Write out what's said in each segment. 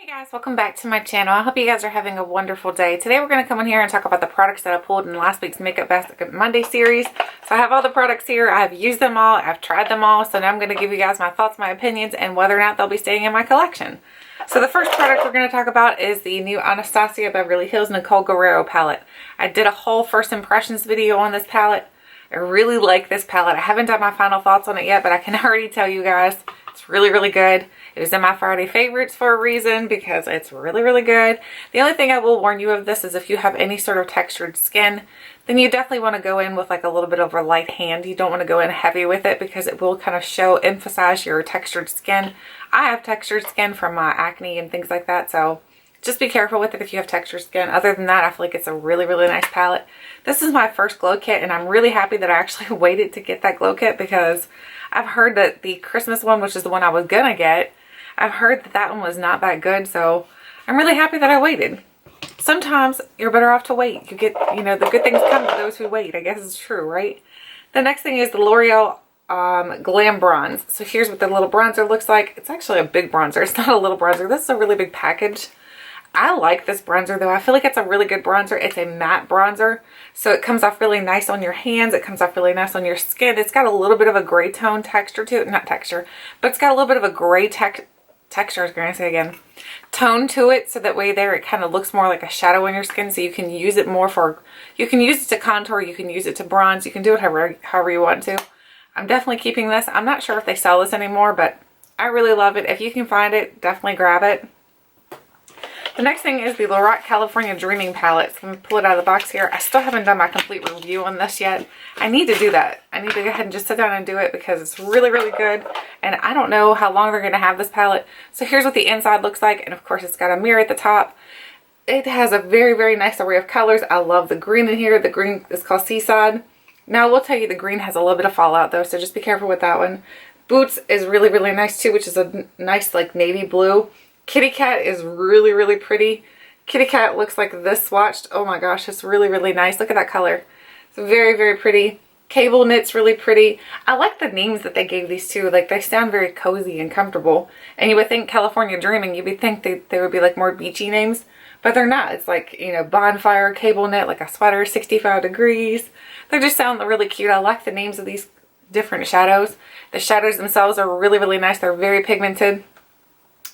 Hey guys, welcome back to my channel. I hope you guys are having a wonderful day. Today we're going to come in here and talk about the products that I pulled in last week's Makeup Basket Monday series. So I have all the products here. I've used them all. I've tried them all. So now I'm going to give you guys my thoughts, my opinions, and whether or not they'll be staying in my collection. So the first product we're going to talk about is the new Anastasia Beverly Hills Nicole Guerriero palette. I did a whole first impressions video on this palette. I really like this palette. I haven't done my final thoughts on it yet, but I can already tell you guys it's really, really good. It was in my Friday favorites for a reason because it's really, really good. The only thing I will warn you of this is if you have any sort of textured skin, then you definitely want to go in with like a little bit of a light hand. You don't want to go in heavy with it because it will kind of emphasize your textured skin. I have textured skin from my acne and things like that, so just be careful with it if you have textured skin. Other than that, I feel like it's a really, really nice palette. This is my first glow kit, and I'm really happy that I actually waited to get that glow kit because I've heard that the Christmas one, which is the one I was gonna get, I've heard that that one was not that good, so I'm really happy that I waited. Sometimes you're better off to wait. You get, you know, the good things come to those who wait. I guess it's true, right? The next thing is the L'Oreal Glam Bronze. So here's what the little bronzer looks like. It's actually a big bronzer. It's not a little bronzer. This is a really big package. I like this bronzer though. I feel like it's a really good bronzer. It's a matte bronzer, so it comes off really nice on your hands. It comes off really nice on your skin. It's got a little bit of a gray tone texture to it. Not texture, but it's got a little bit of a gray texture, I was going to say again, tone to it, so that way there it kind of looks more like a shadow on your skin, so you can use it more for, you can use it to contour, you can use it to bronze, you can do it however you want to. I'm definitely keeping this. I'm not sure if they sell this anymore, but I really love it. If you can find it, definitely grab it. The next thing is the Lorac California Dreaming Palette. So I'm going to pull it out of the box here. I still haven't done my complete review on this yet. I need to do that. I need to go ahead and just sit down and do it because it's really, really good. And I don't know how long they're going to have this palette. So here's what the inside looks like. And of course, it's got a mirror at the top. It has a very, very nice array of colors. I love the green in here. The green is called Seaside. Now, I will tell you the green has a little bit of fallout though, so just be careful with that one. Boots is really, really nice too, which is a nice like navy blue. Kitty Cat is really, really pretty. Kitty Cat looks like this swatched. Oh my gosh, it's really, really nice. Look at that color. It's very, very pretty. Cable Knit's really pretty. I like the names that they gave these two. Like, they sound very cozy and comfortable. And you would think California Dreaming, you would think they would be like more beachy names. But they're not. It's like, you know, Bonfire, Cable Knit, like a sweater, 65 degrees. They just sound really cute. I like the names of these different shadows. The shadows themselves are really, really nice. They're very pigmented.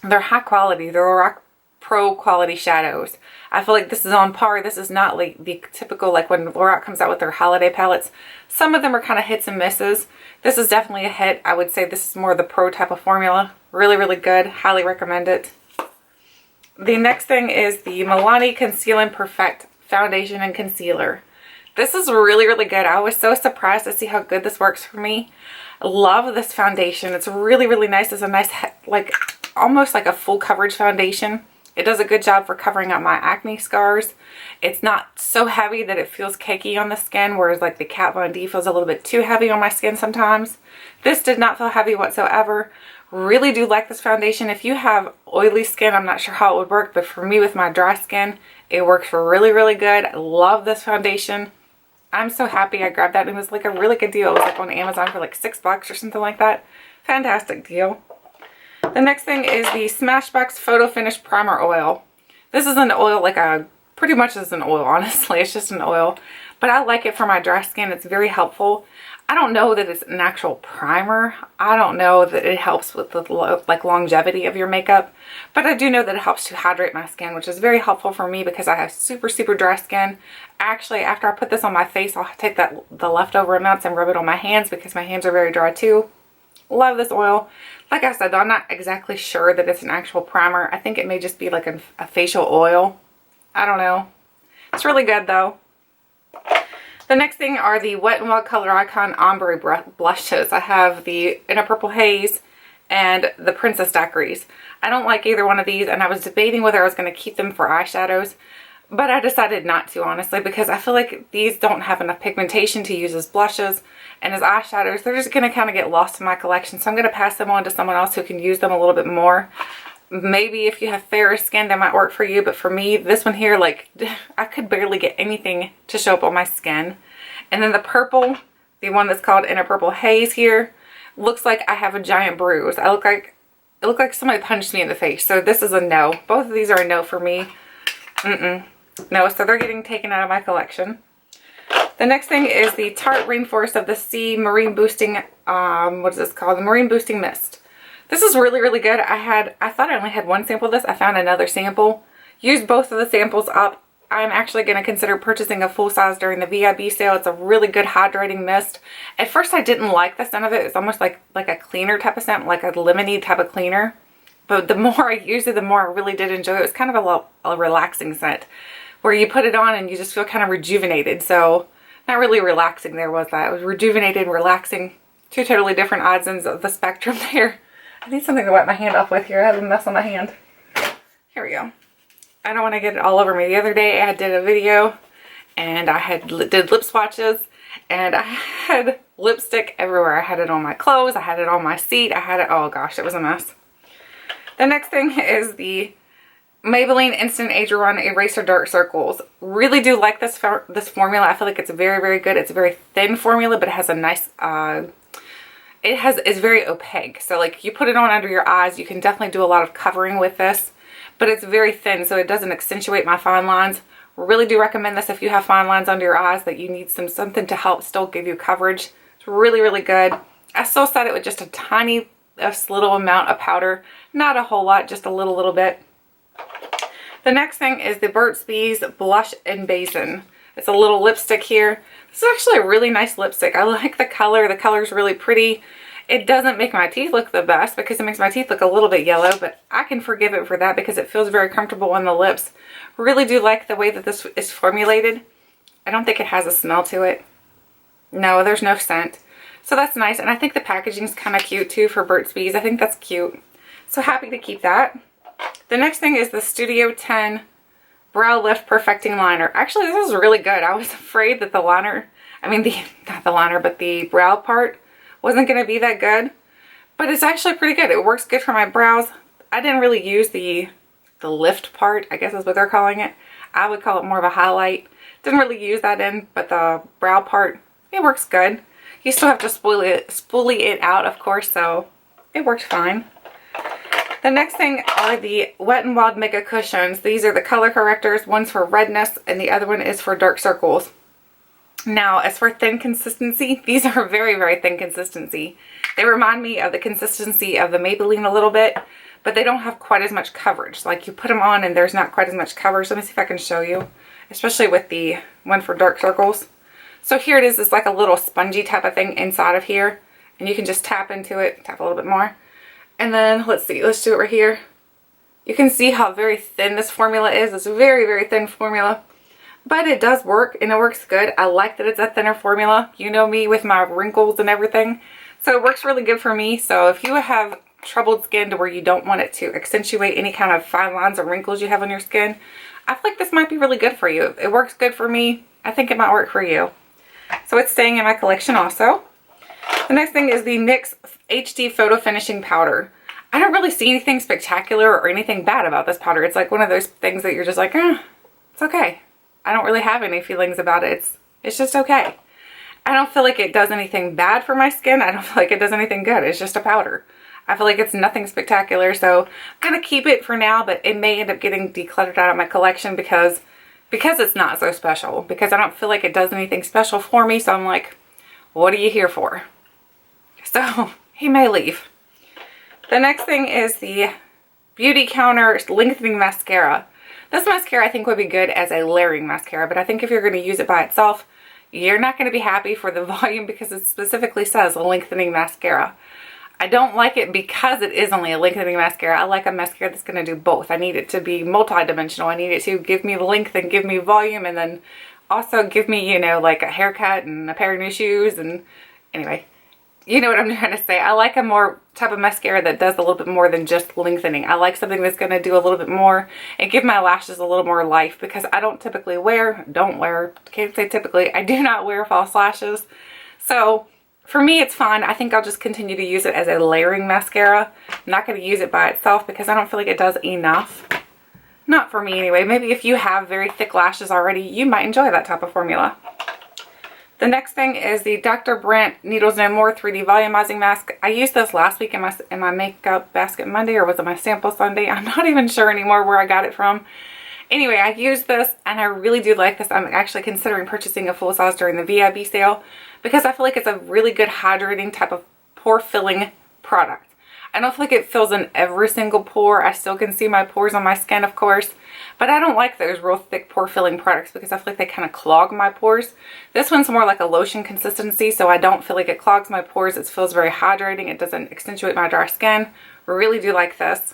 They're high quality. They're Lorac Pro quality shadows. I feel like this is on par. This is not like the typical, like when Lorac comes out with their holiday palettes. Some of them are kind of hits and misses. This is definitely a hit. I would say this is more the pro type of formula. Really, really good. Highly recommend it. The next thing is the Milani Conceal and Perfect Foundation and Concealer. This is really, really good. I was so surprised to see how good this works for me. I love this foundation. It's really, really nice. It's a nice, like, almost like a full coverage foundation. It does a good job for covering up my acne scars. It's not so heavy that it feels cakey on the skin, whereas like the Kat Von D feels a little bit too heavy on my skin sometimes. This did not feel heavy whatsoever. Really do like this foundation. If you have oily skin, I'm not sure how it would work, but for me with my dry skin, it works really, really good. I love this foundation. I'm so happy I grabbed that. It was like a really good deal. It was like on Amazon for like $6 or something like that. Fantastic deal. The next thing is the Smashbox Photo Finish Primer Oil. This is an oil, like a, pretty much is an oil, honestly. It's just an oil. But I like it for my dry skin. It's very helpful. I don't know that it's an actual primer. I don't know that it helps with the like longevity of your makeup. But I do know that it helps to hydrate my skin, which is very helpful for me because I have super, super dry skin. Actually, after I put this on my face, I'll take the leftover amounts and rub it on my hands because my hands are very dry too. Love this oil. Like I said, though, I'm not exactly sure that it's an actual primer. I think it may just be like a facial oil. I don't know. It's really good though. The next thing are the Wet n Wild Color Icon Ombre blushes. I have the In a Purple Haze and the Princess Daiquiries. I don't like either one of these, and I was debating whether I was going to keep them for eyeshadows, but I decided not to, honestly, because I feel like these don't have enough pigmentation to use as blushes, and as eyeshadows, they're just going to kind of get lost in my collection, so I'm going to pass them on to someone else who can use them a little bit more. Maybe if you have fairer skin, that might work for you, but for me, this one here, like, I could barely get anything to show up on my skin. And then the purple, the one that's called In a Purple Haze here, looks like I have a giant bruise. I look like it looked like somebody punched me in the face. So this is a no. Both of these are a no for me. No, so they're getting taken out of my collection. The next thing is the Tarte Rainforest of the Sea Marine Boosting, what is this called? The Marine Boosting Mist. This is really, really good. I thought I only had one sample of this. I found another sample. Used both of the samples up. I'm actually going to consider purchasing a full size during the VIB sale. It's a really good hydrating mist. At first I didn't like the scent of it. It's almost like a cleaner type of scent, like a lemony type of cleaner. But the more I used it, the more I really did enjoy it. It was kind of a relaxing scent where you put it on and you just feel kind of rejuvenated. So not really relaxing there was that. It was rejuvenated, relaxing. Two totally different odds ends of the spectrum there. I need something to wipe my hand off with here. I have a mess on my hand. Here we go. I don't want to get it all over me. The other day I did a video and I did lip swatches and I had lipstick everywhere. I had it on my clothes. I had it on my seat. I had it, oh gosh, it was a mess. The next thing is the Maybelline Instant Age Run Eraser Dark Circles. Really do like this formula. I feel like it's very, very good. It's a very thin formula, but it has a nice, it's very opaque. So like you put it on under your eyes, you can definitely do a lot of covering with this. But it's very thin, so it doesn't accentuate my fine lines. Really do recommend this if you have fine lines under your eyes that you need something to help still give you coverage. It's really, really good. I still set it with just a tiny, little amount of powder. Not a whole lot, just a little bit. The next thing is the Burt's Bees Blush and Basin. It's a little lipstick here. This is actually a really nice lipstick. I like the color. The color's really pretty. It doesn't make my teeth look the best because it makes my teeth look a little bit yellow, but I can forgive it for that because it feels very comfortable on the lips. Really do like the way that this is formulated. I don't think it has a smell to it. No, there's no scent. So that's nice, and I think the packaging's kind of cute too for Burt's Bees. I think that's cute. So happy to keep that. The next thing is the Studio 10 Brow Lift Perfecting Liner. Actually, this is really good. I was afraid that the liner, not the liner, but the brow part wasn't going to be that good, but it's actually pretty good. It works good for my brows. I didn't really use the lift part, I guess is what they're calling it. I would call it more of a highlight. Didn't really use that in, but the brow part, it works good. You still have to spoolie it out, of course, so it works fine. The next thing are the Wet n Wild Mega Cushions. These are the color correctors. One's for redness and the other one is for dark circles. Now, as for thin consistency, these are very, very thin consistency. They remind me of the consistency of the Maybelline a little bit, but they don't have quite as much coverage. Like you put them on and there's not quite as much coverage. Let me see if I can show you, especially with the one for dark circles. So here it is. It's like a little spongy type of thing inside of here, and you can just tap into it, tap a little bit more. And then let's see, let's do it right here. You can see how very thin this formula is. It's a very, very thin formula. But it does work, and it works good. I like that it's a thinner formula. You know me with my wrinkles and everything. So it works really good for me. So if you have troubled skin to where you don't want it to accentuate any kind of fine lines or wrinkles you have on your skin, I feel like this might be really good for you. It works good for me. I think it might work for you. So it's staying in my collection also. The next thing is the NYX HD Photo Finishing Powder. I don't really see anything spectacular or anything bad about this powder. It's like one of those things that you're just like, it's okay. I don't really have any feelings about it. It's just okay. I don't feel like it does anything bad for my skin. I don't feel like it does anything good. It's just a powder. I feel like it's nothing spectacular, so I'm going to keep it for now, but it may end up getting decluttered out of my collection because it's not so special. Because I don't feel like it does anything special for me, so I'm like, what are you here for? So he may leave. The next thing is the Beauty Counter Lengthening Mascara. This mascara I think would be good as a layering mascara, but I think if you're going to use it by itself, you're not going to be happy for the volume because it specifically says a lengthening mascara. I don't like it because it is only a lengthening mascara. I like a mascara that's going to do both. I need it to be multi-dimensional. I need it to give me length and give me volume, and then also give me, you know, like a haircut and a pair of new shoes. And anyway, you know what I'm trying to say. I like a more type of mascara that does a little bit more than just lengthening. I like something that's going to do a little bit more and give my lashes a little more life, because I don't typically can't say typically, I do not wear false lashes. So for me, it's fine. I think I'll just continue to use it as a layering mascara. I'm not going to use it by itself because I don't feel like it does enough. Not for me anyway. Maybe if you have very thick lashes already, you might enjoy that type of formula. The next thing is the Dr. Brandt Needles No More 3D Volumizing Mask. I used this last week in my Makeup Basket Monday, or was it my Sample Sunday? I'm not even sure anymore where I got it from. Anyway, I used this and I really do like this. I'm actually considering purchasing a full size during the VIB sale because I feel like it's a really good hydrating type of pore filling product. I don't feel like it fills in every single pore. I still can see my pores on my skin, of course, but I don't like those real thick pore filling products because I feel like they kind of clog my pores. This one's more like a lotion consistency, so I don't feel like it clogs my pores. It feels very hydrating. It doesn't accentuate my dry skin. Really do like this.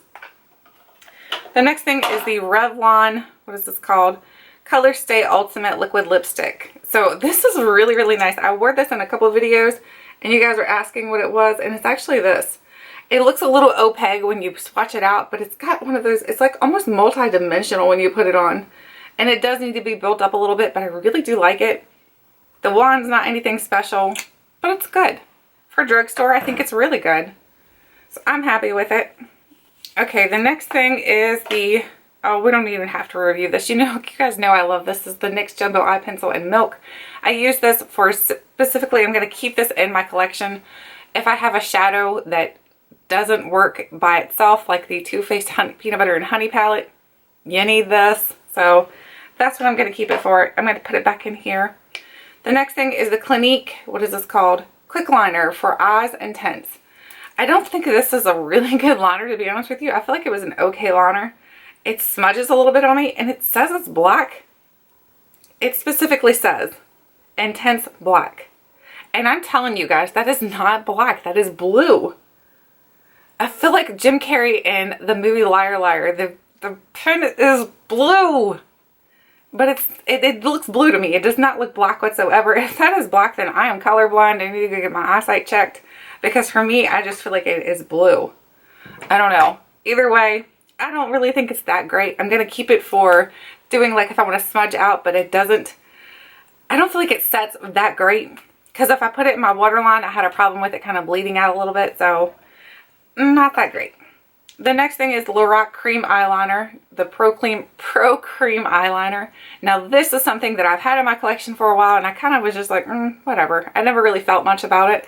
The next thing is the Revlon, what is this called? Color Stay Ultimate Liquid Lipstick. So this is really, really nice. I wore this in a couple of videos and you guys are asking what it was, and it's actually this. It looks a little opaque when you swatch it out, but it's got one of those, it's like almost multi-dimensional when you put it on. And it does need to be built up a little bit, but I really do like it. The wand's not anything special, but it's good. For drugstore, I think it's really good. So I'm happy with it. Okay, the next thing is the, oh, we don't even have to review this. You guys know I love this. This is the NYX Jumbo Eye Pencil in Milk. I use this for specifically, I'm going to keep this in my collection. If I have a shadow that doesn't work by itself, like the Too Faced Peanut Butter and Honey palette, you need this. So that's what I'm going to keep it for. I'm going to put it back in here. The next thing is the Clinique, what is this called? Quick Liner for Eyes and Tints. I don't think this is a really good liner, to be honest with you. I feel like it was an okay liner. It smudges a little bit on me, and it says it's black. It specifically says Intense Black. And I'm telling you guys, that is not black. That is blue. I feel like Jim Carrey in the movie Liar Liar. The pen is blue. But it looks blue to me. It does not look black whatsoever. If that is black, then I am colorblind. I need to go get my eyesight checked. Because for me, I just feel like it is blue. I don't know. Either way, I don't really think it's that great. I'm going to keep it for doing like if I want to smudge out, but it doesn't, I don't feel like it sets that great. Because if I put it in my waterline, I had a problem with it kind of bleeding out a little bit. So, not that great. The next thing is Lorac Cream Eyeliner, the Pro Cream Eyeliner. Now this is something that I've had in my collection for a while, and I kind of was just like, whatever. I never really felt much about it.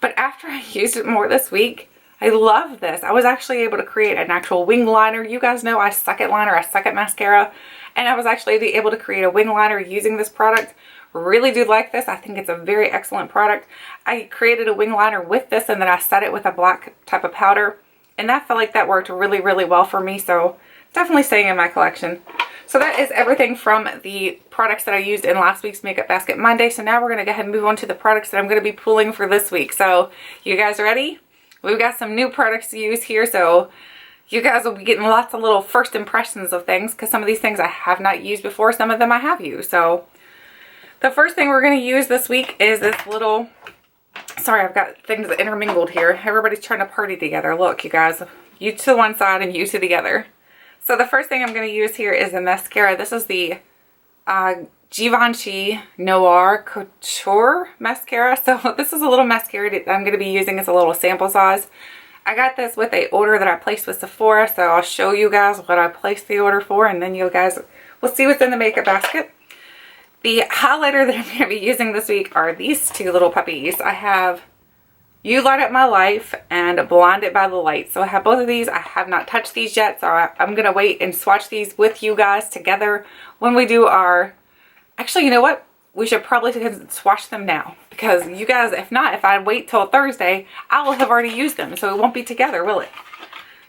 But after I used it more this week, I love this. I was actually able to create an actual wing liner. You guys know I suck at liner, I suck at mascara. And I was actually able to create a wing liner using this product. Really do like this. I think it's a very excellent product. I created a wing liner with this, and then I set it with a black type of powder. And I felt like that worked really, really well for me. So definitely staying in my collection. So that is everything from the products that I used in last week's Makeup Basket Monday. So now we're going to go ahead and move on to the products that I'm going to be pulling for this week. So you guys ready? We've got some new products to use here. So you guys will be getting lots of little first impressions of things, because some of these things I have not used before. Some of them I have used. So the first thing we're going to use this week is this little, sorry, I've got things intermingled here. Everybody's trying to party together. Look, you guys, you to one side and you to the other. So the first thing I'm going to use here is a mascara. This is the Givenchy Noir Couture mascara. So this is a little mascara that I'm going to be using. It's a little sample size. I got this with a order that I placed with Sephora. So I'll show you guys what I placed the order for, and then you guys will see what's in the makeup basket. The highlighter that I'm going to be using this week are these two little puppies. I have You Light Up My Life and Blinded by the Light. So I have both of these. I have not touched these yet, so I'm going to wait and swatch these with you guys together when we do our... Actually, you know what? We should probably swatch them now, because you guys, if I wait till Thursday, I will have already used them, so it won't be together, will it?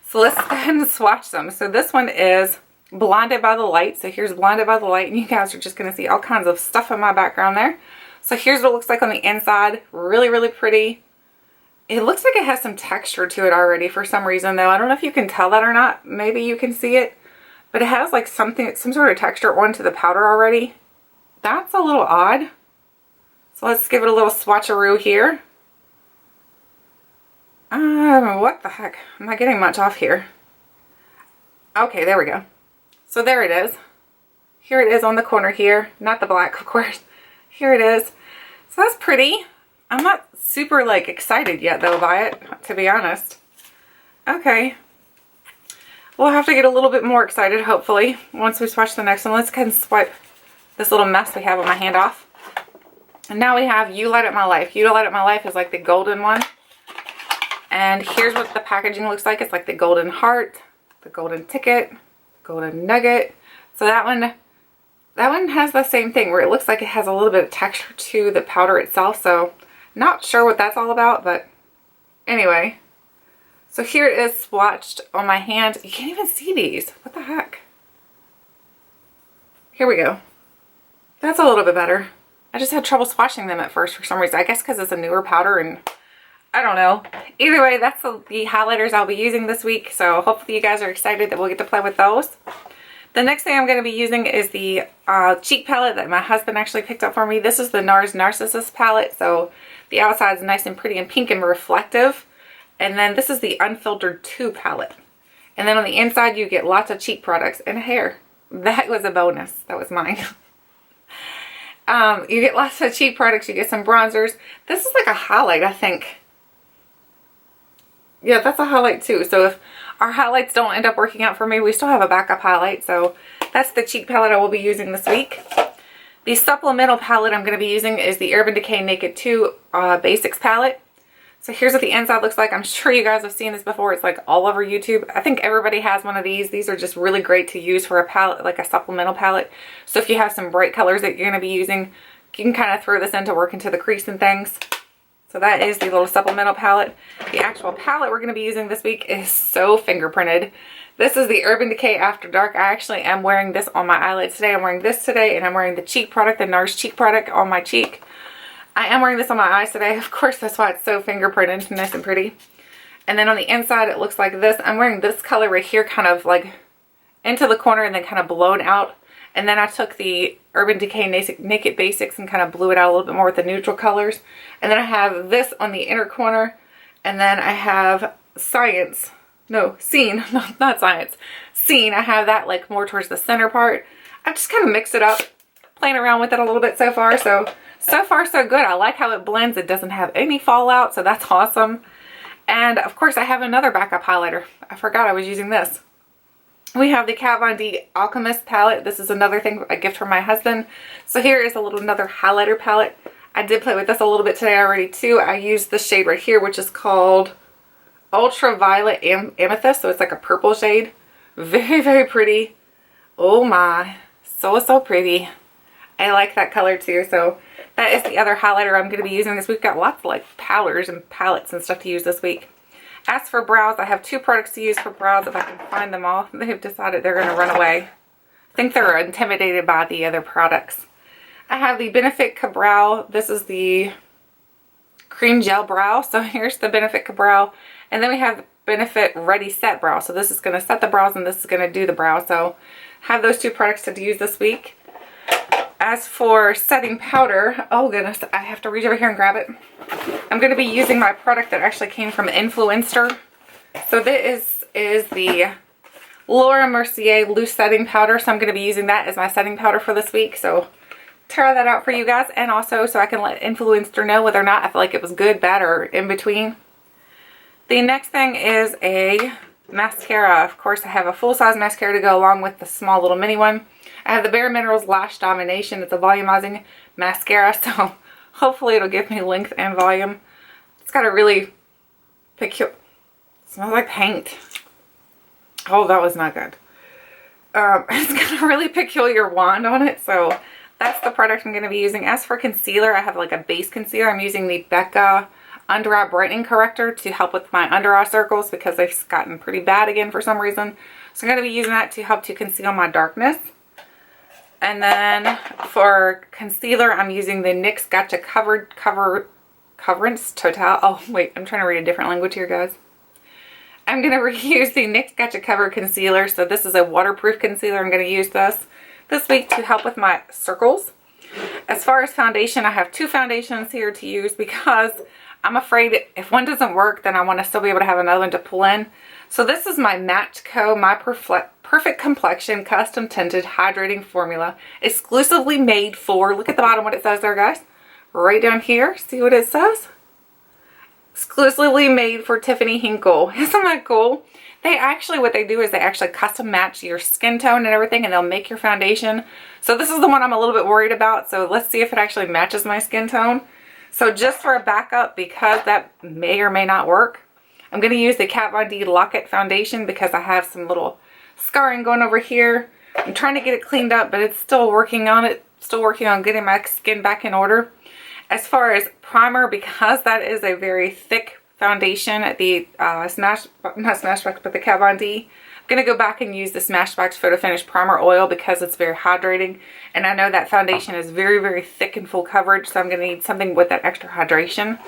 So let's go ahead and swatch them. So this one is Blinded by the Light. So here's Blinded by the Light, and you guys are just going to see all kinds of stuff in my background there. So here's what it looks like on the inside. Really, really pretty. It looks like it has some texture to it already for some reason, though. I don't know if you can tell that or not. Maybe you can see it. But it has like some sort of texture onto the powder already. That's a little odd. So let's give it a little swatcheroo here. What the heck? I'm not getting much off here. Okay, there we go. So there it is. Here it is on the corner here. Not the black, of course. Here it is. So that's pretty. I'm not super like excited yet though by it, to be honest. Okay. We'll have to get a little bit more excited hopefully once we swatch the next one. Let's go ahead and swipe this little mess we have on my hand off. And now we have You Light Up My Life. You Light Up My Life is like the golden one. And here's what the packaging looks like. It's like the golden heart, the golden ticket, golden nugget. So that one has the same thing where it looks like it has a little bit of texture to the powder itself. So not sure what that's all about, but anyway. So here it is swatched on my hand. You can't even see these. What the heck? Here we go. That's a little bit better. I just had trouble swatching them at first for some reason. I guess because it's a newer powder and I don't know. Either way, that's the highlighters I'll be using this week. So hopefully you guys are excited that we'll get to play with those. The next thing I'm going to be using is the cheek palette that my husband actually picked up for me. This is the NARS Narcissus palette. So the outside is nice and pretty and pink and reflective. And then this is the Unfiltered 2 palette. And then on the inside you get lots of cheek products and hair. That was a bonus. That was mine. You get lots of cheek products. You get some bronzers. This is like a highlight, I think. Yeah, that's a highlight too. So if our highlights don't end up working out for me, we still have a backup highlight. So that's the cheek palette I will be using this week. The supplemental palette I'm going to be using is the Urban Decay Naked 2 Basics palette. So here's what the inside looks like. I'm sure you guys have seen this before. It's like all over YouTube. I think everybody has one of these. These are just really great to use for a palette, like a supplemental palette. So if you have some bright colors that you're going to be using, you can kind of throw this in to work into the crease and things. So that is the little supplemental palette. The actual palette we're going to be using this week is so fingerprinted. This is the Urban Decay After Dark. I actually am wearing this on my eyelids today. I'm wearing this today, and I'm wearing the cheek product, the NARS cheek product on my cheek. I am wearing this on my eyes today. Of course, that's why it's so fingerprinted, nice and pretty. And then on the inside, it looks like this. I'm wearing this color right here, kind of like into the corner and then kind of blown out. And then I took the Urban Decay Naked Basics and kind of blew it out a little bit more with the neutral colors. And then I have this on the inner corner. And then I have Scene, not Science. Scene, I have that like more towards the center part. I just kind of mixed it up, playing around with it a little bit so far. So far so good. I like how it blends. It doesn't have any fallout, so that's awesome. And of course I have another backup highlighter. I forgot I was using this. We have the Kat Von D Alchemist palette. This is another thing, a gift from my husband. So here is another highlighter palette. I did play with this a little bit today already too. I used the shade right here, which is called Ultraviolet Amethyst. So it's like a purple shade. Very, very pretty. Oh my, so pretty. I like that color too. So that is the other highlighter I'm going to be using this week. We've got lots of like powders and palettes and stuff to use this week. As for brows, I have 2 products to use for brows if I can find them all. They've decided they're going to run away. I think they're intimidated by the other products. I have the Benefit Ka-Brow. This is the cream gel brow. So here's the Benefit Ka-Brow. And then we have the Benefit Ready Set Brow. So this is going to set the brows and this is going to do the brow. So I have those 2 products to use this week. As for setting powder, oh goodness, I have to reach over here and grab it. I'm going to be using my product that actually came from Influenster. So this is the Laura Mercier Loose Setting Powder. So I'm going to be using that as my setting powder for this week. So try that out for you guys. And also so I can let Influencer know whether or not I feel like it was good, bad, or in between. The next thing is a mascara. Of course, I have a full-size mascara to go along with the small little mini one. I have the Bare Minerals Lash Domination. It's a volumizing mascara, so hopefully it'll give me length and volume. It's got a really peculiar, smells like paint. Oh, that was not good. It's got a really peculiar wand on it, so that's the product I'm going to be using. As for concealer, I have like a base concealer. I'm using the Becca Under Eye Brightening Corrector to help with my under eye circles because they've gotten pretty bad again for some reason. So I'm going to be using that to help to conceal my darkness. And then for concealer, I'm using the NYX Gotcha Coverance Total. Oh, wait, I'm trying to read a different language here, guys. I'm going to reuse the NYX Gotcha Cover Concealer. So this is a waterproof concealer. I'm going to use this week to help with my circles. As far as foundation, I have 2 foundations here to use because I'm afraid if one doesn't work, then I want to still be able to have another one to pull in. So this is my Match Co. My Perfect Complexion Custom Tinted Hydrating Formula. Exclusively made for, look at the bottom what it says there, guys. Right down here. See what it says? Exclusively made for Tiffany Hinkle. Isn't that cool? They actually, what they do is they actually custom match your skin tone and everything, and they'll make your foundation. So this is the one I'm a little bit worried about. So let's see if it actually matches my skin tone. So just for a backup, because that may or may not work, I'm going to use the Kat Von D Lock It foundation because I have some little scarring going over here. I'm trying to get it cleaned up, but it's still working on it. Still working on getting my skin back in order. As far as primer, because that is a very thick foundation at the not Smashbox, but the Kat Von D. I'm going to go back and use the Smashbox Photo Finish Primer Oil because it's very hydrating. And I know that foundation is very, very thick and full coverage, so I'm going to need something with that extra hydration.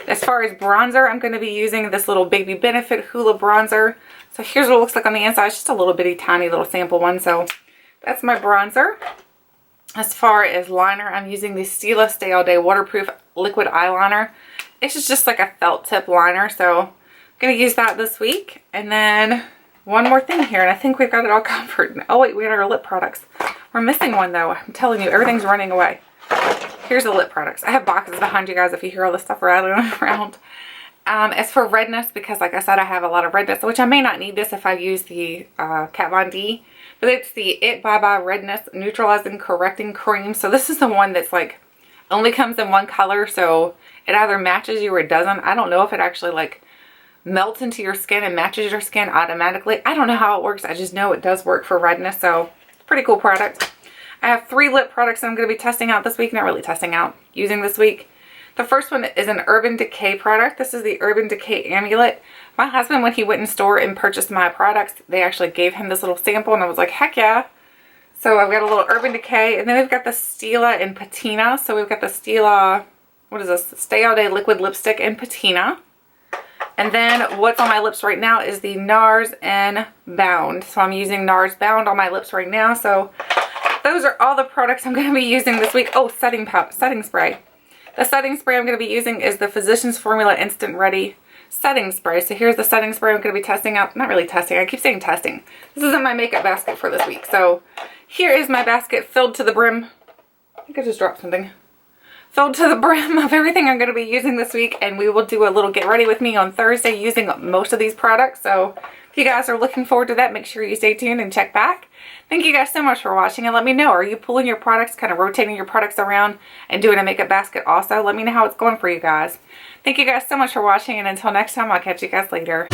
As far as bronzer, I'm going to be using this little Baby Benefit Hoola bronzer. So here's what it looks like on the inside. It's just a little bitty, tiny little sample one. So that's my bronzer. As far as liner, I'm using the Stila Stay All Day Waterproof Liquid Eyeliner. It's just like a felt tip liner, so I'm going to use that this week. And then one more thing here, and I think we've got it all covered. Oh wait, we got our lip products. We're missing one though. I'm telling you, everything's running away. Here's the lip products. I have boxes behind you guys if you hear all this stuff rattling around. As for redness, because like I said, I have a lot of redness, which I may not need this if I use the Kat Von D. But it's the It Bye Bye Redness Neutralizing Correcting Cream. So this is the one that's like, only comes in one color. So it either matches you or it doesn't. I don't know if it actually like melts into your skin and matches your skin automatically. I don't know how it works. I just know it does work for redness. So pretty cool product. I have 3 lip products that I'm going to be testing out this week. Not really testing out, using this week. The first one is an Urban Decay product. This is the Urban Decay Amulet. My husband, when he went in store and purchased my products, they actually gave him this little sample, and I was like, heck yeah. So I've got a little Urban Decay, and then we've got the Stila in Patina. So we've got the Stila, what is this? Stay All Day Liquid Lipstick in Patina. And then what's on my lips right now is the NARS in Bound. So I'm using NARS Bound on my lips right now. So those are all the products I'm going to be using this week. Oh, setting spray. The setting spray I'm going to be using is the Physicians Formula Instant Ready setting spray. So here's the setting spray I'm going to be testing out. Not really testing. I keep saying testing. This is in my makeup basket for this week. So here is my basket filled to the brim. I think I just dropped something. Filled to the brim of everything I'm going to be using this week. And we will do a little get ready with me on Thursday using most of these products. So if you guys are looking forward to that, make sure you stay tuned and check back. Thank you guys so much for watching, and let me know, are you pulling your products, kind of rotating your products around and doing a makeup basket also? Let me know how it's going for you guys. Thank you guys so much for watching, and until next time, I'll catch you guys later.